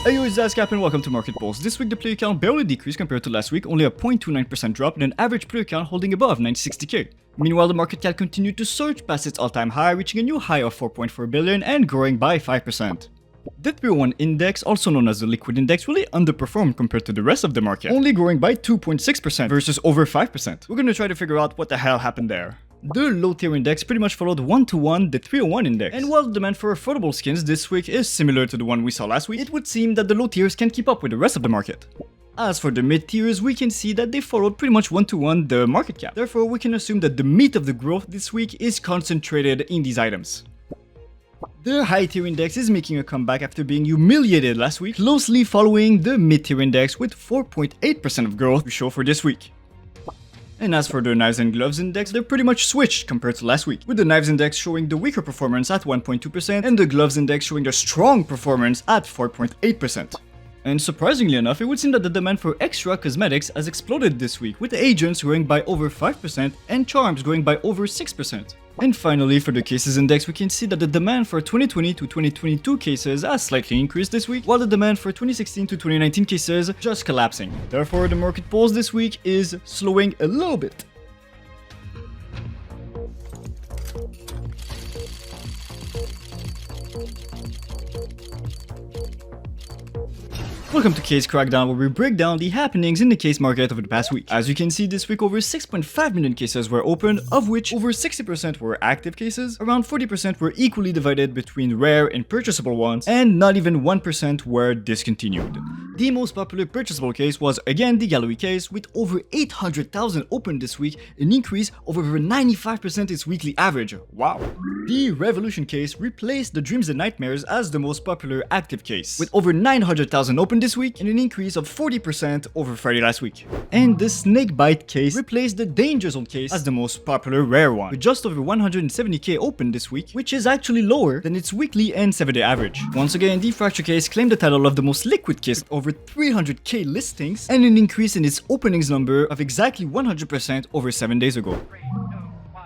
Hey yo, it's Dadscap and welcome to Market Pulse. This week the player count barely decreased compared to last week, only a 0.29% drop and an average player count holding above 960k. Meanwhile, the market cap continued to surge past its all-time high, reaching a new high of 4.4 billion and growing by 5%. The 301 index, also known as the liquid index, really underperformed compared to the rest of the market, only growing by 2.6% versus over 5%. We're gonna try to figure out what the hell happened there. The low tier index pretty much followed 1-to-1 the 301 index, and while the demand for affordable skins this week is similar to the one we saw last week, it would seem that the low tiers can keep up with the rest of the market. As for the mid tiers, we can see that they followed pretty much 1-to-1 the market cap. Therefore, we can assume that the meat of the growth this week is concentrated in these items. The high tier index is making a comeback after being humiliated last week, closely following the mid tier index with 4.8% of growth we show for this week. And as for the knives and gloves index, they're pretty much switched compared to last week, with the knives index showing the weaker performance at 1.2% and the gloves index showing the strong performance at 4.8%. And surprisingly enough, it would seem that the demand for extra cosmetics has exploded this week, with agents growing by over 5% and charms growing by over 6%. And finally, for the cases index, we can see that the demand for 2020 to 2022 cases has slightly increased this week, while the demand for 2016 to 2019 cases just collapsing. Therefore, the market pulse this week is slowing a little bit. Welcome to Case Crackdown, where we break down the happenings in the case market over the past week. As you can see, this week over 6.5 million cases were opened, of which over 60% were active cases, around 40% were equally divided between rare and purchasable ones, and not even 1% were discontinued. The most popular purchasable case was again the gallery case, with over 800,000 opened this week, an increase of over 95% its weekly average. Wow! The Revolution case replaced the Dreams and Nightmares as the most popular active case, with over 900,000 opened this week and an increase of 40% over Friday last week. And the Snakebite case replaced the Danger Zone case as the most popular rare one, with just over 170k opened this week, which is actually lower than its weekly and 7-day average. Once again, the Fracture case claimed the title of the most liquid case with over 300k listings and an increase in its openings number of exactly 100% over 7 days ago.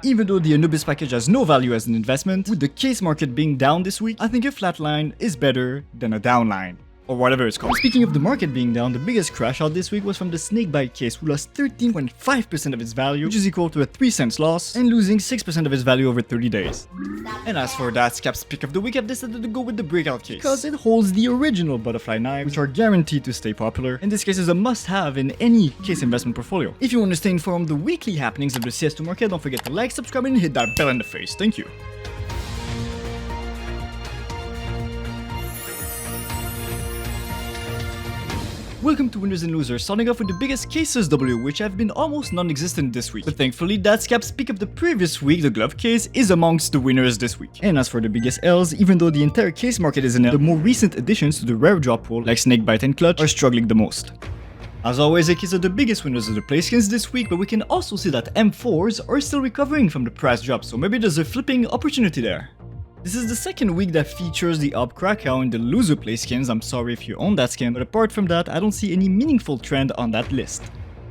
Even though the Anubis package has no value as an investment, with the case market being down this week, I think a flat line is better than a down line, or whatever it's called. Speaking of the market being down, the biggest crash out this week was from the Snakebite case, who lost 13.5% of its value, which is equal to a 3 cents loss, and losing 6% of its value over 30 days. And as for Dadscap's pick of the week, I've decided to go with the Breakout case, because it holds the original butterfly knives, which are guaranteed to stay popular, and this case is a must-have in any case investment portfolio. If you want to stay informed of the weekly happenings of the CS2 market, don't forget to like, subscribe, and hit that bell in the face. Thank you. Welcome to Winners and Losers, starting off with the biggest cases W, which have been almost non-existent this week. But thankfully, Dadscap's pick of the previous week, the glove case, is amongst the winners this week. And as for the biggest L's, even though the entire case market is in L, the more recent additions to the rare drop pool, like Snakebite and Clutch, are struggling the most. As always, the case of the biggest winners of the playskins this week, but we can also see that M4s are still recovering from the price drop, so maybe there's a flipping opportunity there. This is the second week that features the Ob Crackdown in the loser playskins. I'm sorry if you own that skin, but apart from that, I don't see any meaningful trend on that list.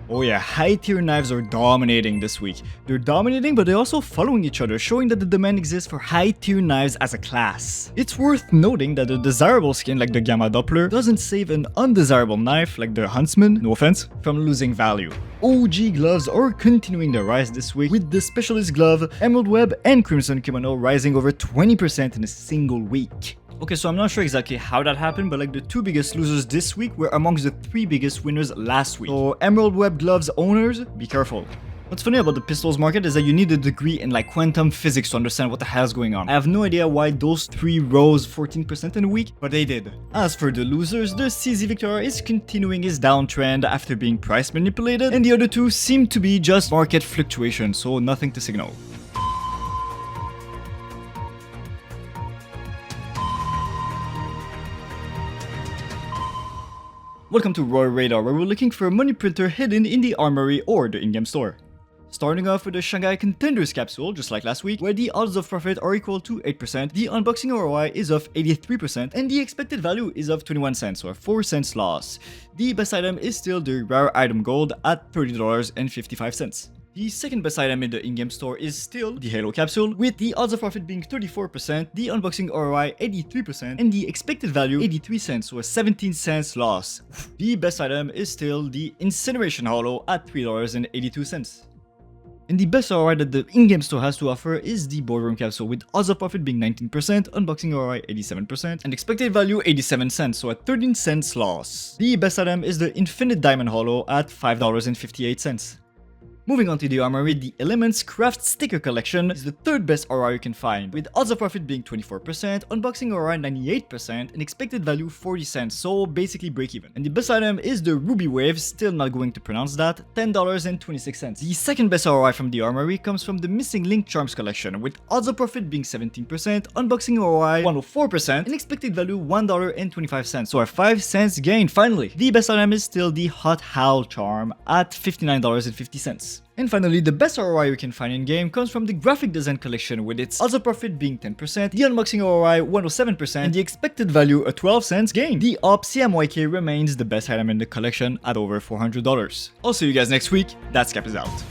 Oh yeah, high tier knives are dominating this week. They're dominating, but they're also following each other, showing that the demand exists for high tier knives as a class. It's worth noting that a desirable skin like the Gamma Doppler doesn't save an undesirable knife like the Huntsman, no offense, from losing value. OG gloves are continuing their rise this week, with the Specialist Glove, Emerald Web, and Crimson Kimono rising over 20% in a single week. Okay, so I'm not sure exactly how that happened, but like the two biggest losers this week were amongst the 3 biggest winners last week. So Emerald Web Gloves owners, be careful. What's funny about the pistols market is that you need a degree in like quantum physics to understand what the hell is going on. I have no idea why those 3 rose 14% in a week, but they did. As for the losers, the CZ Victor is continuing his downtrend after being price manipulated, and the other 2 seem to be just market fluctuation, so nothing to signal. Welcome to ROI Radar, where we're looking for a money printer hidden in the Armory or the in-game store. Starting off with the Shanghai Contenders capsule, just like last week, where the odds of profit are equal to 8%, the unboxing ROI is of 83%, and the expected value is of 21 cents, or 4 cents loss. The best item is still the rare item gold at $30.55. The second best item in the in-game store is still the Halo capsule, with the odds of profit being 34%, the unboxing ROI 83%, and the expected value 83 cents, so a 17 cents loss. The best item is still the Incineration Holo at $3.82. And the best ROI that the in-game store has to offer is the Boardroom capsule, with odds of profit being 19%, unboxing ROI 87%, and expected value 87 cents, so a 13 cents loss. The best item is the Infinite Diamond Holo at $5.58. Moving on to the Armory, the Elements Craft Sticker Collection is the third best ROI you can find, with odds of profit being 24%, unboxing ROI 98%, and expected value 40 cents, so basically break even. And the best item is the Ruby Wave, still not going to pronounce that, $10.26. The second best ROI from the Armory comes from the Missing Link Charms Collection, with odds of profit being 17%, unboxing ROI 104%, and expected value $1.25, so a 5 cents gain finally. The best item is still the Hot Howl Charm at $59.50. And finally, the best ROI you can find in-game comes from the Graphic Design Collection, with its odds of profit being 10%, the unboxing ROI 107%, and the expected value a 12 cents gain. The Op CMYK remains the best item in the collection at over $400. I'll see you guys next week. Dadscap is out.